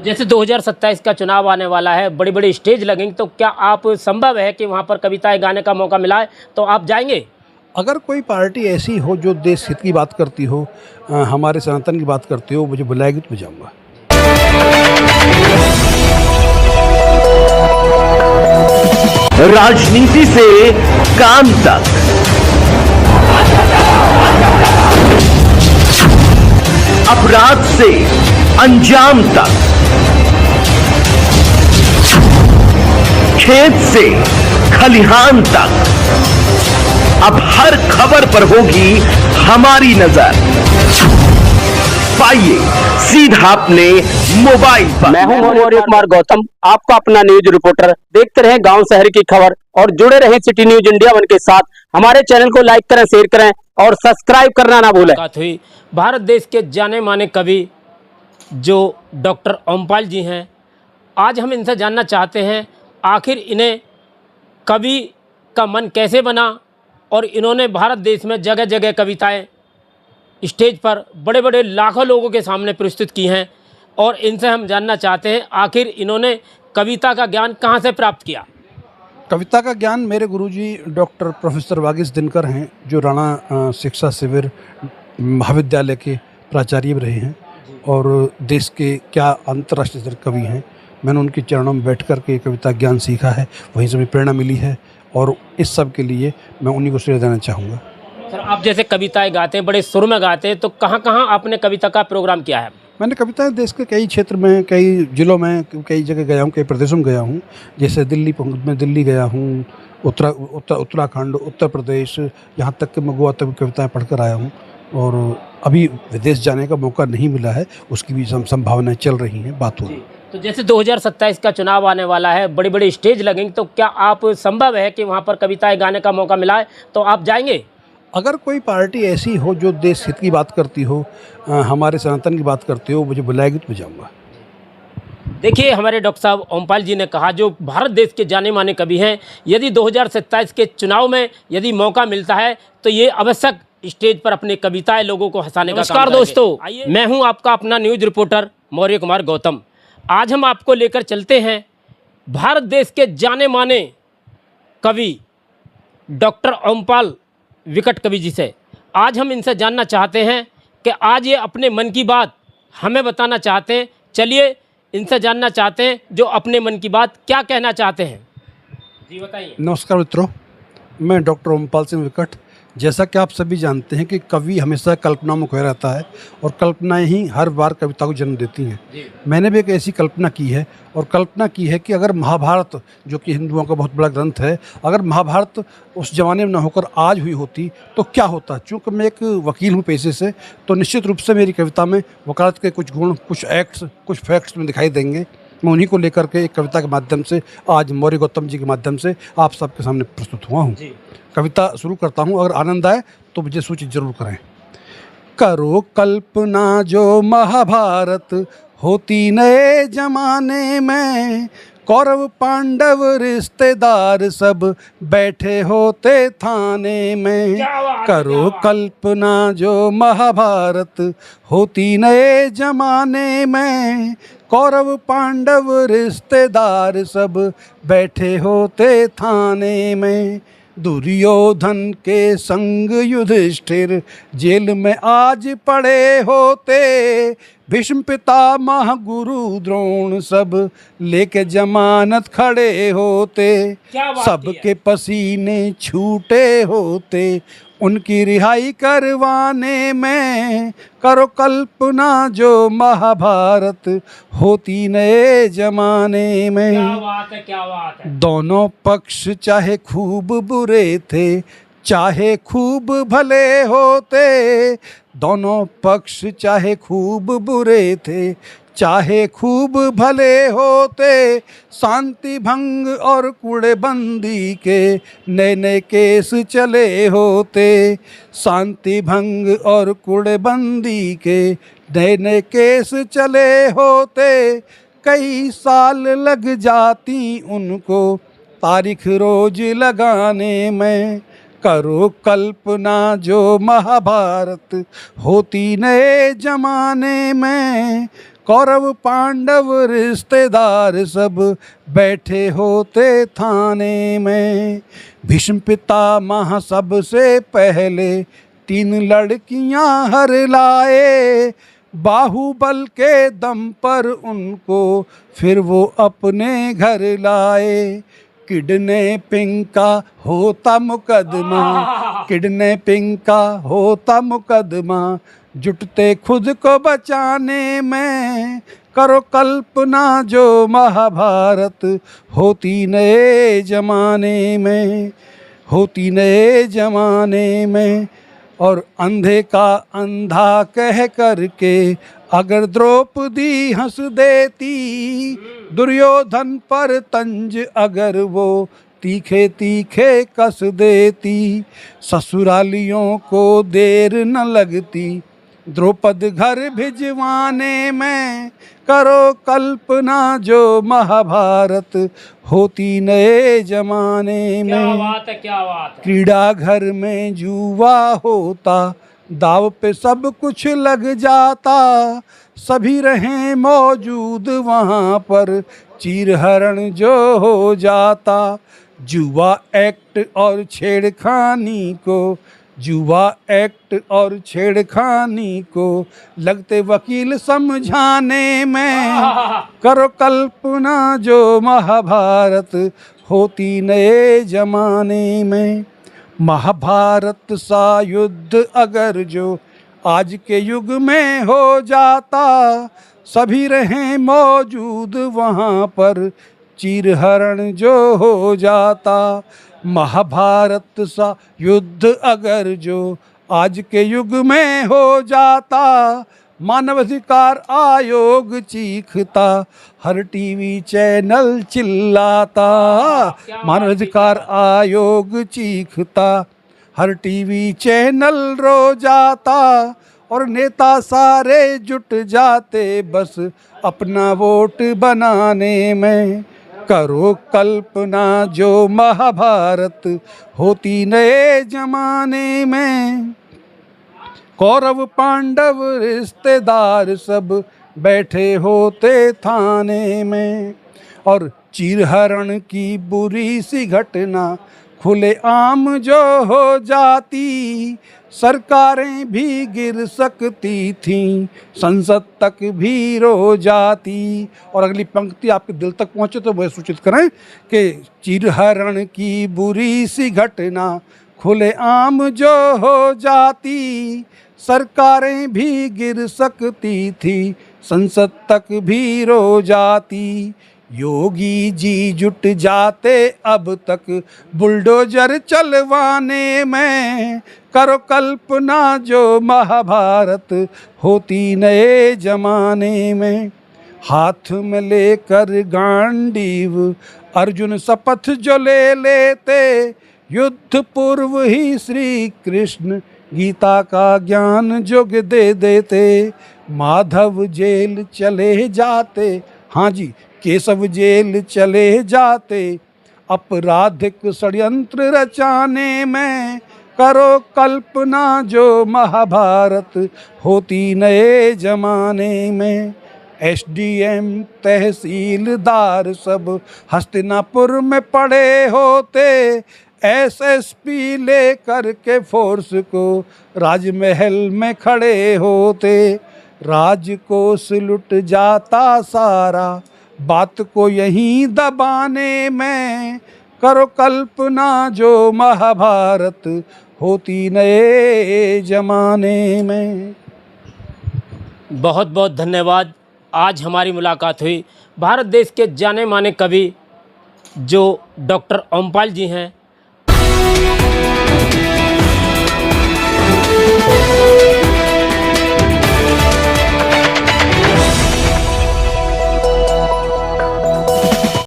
जैसे 2027 का चुनाव आने वाला है, बड़ी बड़ी स्टेज लगेंगी, तो क्या आप संभव है कि वहाँ पर कविताएं गाने का मौका मिला है तो आप जाएंगे? अगर कोई पार्टी ऐसी हो जो देश हित की बात करती हो, हमारे सनातन की बात करती हो, मुझे बुलाएगी तो मैं जाऊँगा। राजनीति से काम तक, अपराध से अंजाम तक, खेत से खलिहान तक, अब हर खबर पर होगी हमारी नजर। पाइए सीधा अपने मोबाइल पर। मैं हूं मौर्य कुमार गौतम, आपका अपना न्यूज रिपोर्टर। देखते रहें गांव शहर की खबर और जुड़े रहें सिटी न्यूज इंडिया वन के साथ। हमारे चैनल को लाइक करें, शेयर करें और सब्सक्राइब करना ना भूलें। बात हुई भारत देश के जाने माने कवि जो डॉक्टर ओमपाल जी हैं। आज हम इनसे जानना चाहते हैं आखिर इन्हें कवि का मन कैसे बना और इन्होंने भारत देश में जगह जगह कविताएं स्टेज पर बड़े बड़े लाखों लोगों के सामने प्रस्तुत की हैं। और इनसे हम जानना चाहते हैं आखिर इन्होंने कविता का ज्ञान कहाँ से प्राप्त किया। कविता का ज्ञान मेरे गुरुजी डॉक्टर प्रोफेसर वागीश दिनकर हैं, जो राणा शिक्षा शिविर महाविद्यालय के प्राचार्य भी रहे हैं और देश के क्या अंतर्राष्ट्रीय स्तर कवि हैं। मैंने उनके चरणों में बैठ कर के कविता ज्ञान सीखा है, वहीं से मुझे प्रेरणा मिली है और इस सब के लिए मैं उन्हीं को श्रेय देना चाहूँगा। सर, आप जैसे कविताएं गाते हैं, बड़े सुर में गाते हैं, तो कहाँ कहाँ आपने कविता का प्रोग्राम किया है? मैंने कविताएं देश के कई क्षेत्र में, कई जिलों में, कई जगह गया हूँ, कई प्रदेशों में गया हूँ। जैसे दिल्ली गया हूँ, उत्तराखंड, उत्तर प्रदेश, यहाँ तक कि मैं गोवा तक कविताएं पढ़कर आया हूँ। और अभी विदेश जाने का मौका नहीं मिला है, उसकी भी संभावनाएं चल रही हैं, बात हो रही है। तो जैसे 2027 का चुनाव आने वाला है, बड़ी बड़ी स्टेज लगेंगी, तो क्या आप संभव है कि वहाँ पर कविताएं गाने का मौका मिला है तो आप जाएंगे? अगर कोई पार्टी ऐसी हो जो देश हित की बात करती हो, हमारे सनातन की बात करती हो, मुझे बुलाएगी तो मैं जाऊँगा। देखिए, हमारे डॉक्टर साहब ओमपाल जी ने कहा, जो भारत देश के जाने माने कवि हैं, यदि 2027 के चुनाव में यदि मौका मिलता है तो ये आवश्यक स्टेज पर अपनी कविताएं लोगों को हंसाने का काम करेंगे। नमस्कार दोस्तों, मैं हूं आपका अपना न्यूज रिपोर्टर मौर्य कुमार गौतम। आज हम आपको लेकर चलते हैं भारत देश के जाने माने कवि डॉक्टर ओमपाल विकट कवि जी से। आज हम इनसे जानना चाहते हैं कि आज ये अपने मन की बात हमें बताना चाहते हैं। चलिए इनसे जानना चाहते हैं जो अपने मन की बात क्या कहना चाहते हैं। जी बताइए। नमस्कार मित्रों, मैं डॉक्टर ओमपाल सिंह विकट। जैसा कि आप सभी जानते हैं कि कवि हमेशा कल्पना में खोया रहता है और कल्पनाएं ही हर बार कविता को जन्म देती हैं। मैंने भी एक ऐसी कल्पना की है और कल्पना की है कि अगर महाभारत, जो कि हिंदुओं का बहुत बड़ा ग्रंथ है, अगर महाभारत उस ज़माने में न होकर आज हुई होती तो क्या होता। चूँकि मैं एक वकील हूँ पेशे से, तो निश्चित रूप से मेरी कविता में वकालत के कुछ गुण, कुछ एक्ट्स, कुछ फैक्ट्स में दिखाई देंगे। मैं उन्हीं को लेकर के एक कविता के माध्यम से आज मौर्य गौतम जी के माध्यम से आप सबके सामने प्रस्तुत हुआ हूँ। कविता शुरू करता हूँ, अगर आनंद आए तो मुझे सूचित जरूर करें। करो कल्पना जो महाभारत होती नए जमाने में, कौरव पांडव रिश्तेदार सब बैठे होते थाने में। करो कल्पना जो महाभारत होती नए जमाने में, कौरव पांडव रिश्तेदार सब बैठे होते थाने में। दुर्योधन के संग युधिष्ठिर जेल में आज पड़े होते, भीष्म पितामह गुरु द्रोण सब लेके जमानत खड़े होते। सबके पसीने छूटे होते उनकी रिहाई करवाने में। करो कल्पना जो महाभारत होती नए जमाने में। क्या बात है, क्या बात है। दोनों पक्ष चाहे खूब बुरे थे, चाहे खूब भले होते। दोनों पक्ष चाहे खूब बुरे थे, चाहे खूब भले होते। शांति भंग और कूड़ेबंदी के नए नए केस चले होते। शांति भंग और कूड़ेबंदी के नए नए केस चले होते। कई साल लग जाती उनको तारीख रोज लगाने में। करो कल्पना जो महाभारत होती नए जमाने में। कौरव पांडव रिश्तेदार सब बैठे होते थाने में। भीष्म पितामह सबसे पहले 3 लड़कियां हर लाए। बाहुबल के दम पर उनको फिर वो अपने घर लाए। किडनैपिंग का होता मुकदमा, किडनैपिंग का होता मुकदमा, जुटते खुद को बचाने में। करो कल्पना जो महाभारत होती नए जमाने में, होती नए जमाने में। और अंधे का अंधा कह करके अगर द्रौपदी हंस देती, दुर्योधन पर तंज अगर वो तीखे तीखे कस देती, ससुरालियों को देर न लगती द्रौपद घर भिजवाने में। करो कल्पना जो महाभारत होती नए जमाने में। क्या बात है, क्या बात है। क्रीड़ा घर में जुआ होता, दाव पे सब कुछ लग जाता। सभी रहें मौजूद वहाँ पर, चीरहरण जो हो जाता। जुआ एक्ट और छेड़खानी को, जुआ एक्ट और छेड़खानी को लगते वकील समझाने में। करो कल्पना जो महाभारत होती नए जमाने में। महाभारत सा युद्ध अगर जो आज के युग में हो जाता, सभी रहें मौजूद वहाँ पर, चीरहरण जो हो जाता। महाभारत सा युद्ध अगर जो आज के युग में हो जाता, मानवाधिकार आयोग चीखता, हर टीवी चैनल चिल्लाता। मानवाधिकार आयोग चीखता, हर टीवी चैनल रो जाता। और नेता सारे जुट जाते बस अपना वोट बनाने में। करो कल्पना जो महाभारत होती नए जमाने में। कौरव पांडव रिश्तेदार सब बैठे होते थाने में। और चीरहरण की बुरी सी घटना खुले आम जो हो जाती, सरकारें भी गिर सकती थीं, संसद तक भी रो जाती। और अगली पंक्ति आपके दिल तक पहुँचे तो वह सूचित करें कि चीरहरण की बुरी सी घटना खुले आम जो हो जाती, सरकारें भी गिर सकती थी, संसद तक भी रो जाती। योगी जी जुट जाते अब तक बुलडोजर चलवाने में। करो कल्पना जो महाभारत होती नए जमाने में। हाथ में लेकर गांडीव अर्जुन शपथ जो ले लेते, युद्ध पूर्व ही श्री कृष्ण गीता का ज्ञान जुग दे देते। माधव जेल चले जाते, हाँ जी केशव जेल चले जाते, आपराधिक षड्यंत्र रचाने में। करो कल्पना जो महाभारत होती नए जमाने में। एसडीएम तहसीलदार सब हस्तिनापुर में पड़े होते, एसएसपी लेकर के फोर्स को राजमहल में खड़े होते। राजकोष लुट जाता सारा, बात को यहीं दबाने में। करो कल्पना जो महाभारत होती नए जमाने में। बहुत बहुत धन्यवाद। आज हमारी मुलाकात हुई भारत देश के जाने माने कवि जो डॉक्टर ओमपाल जी हैं।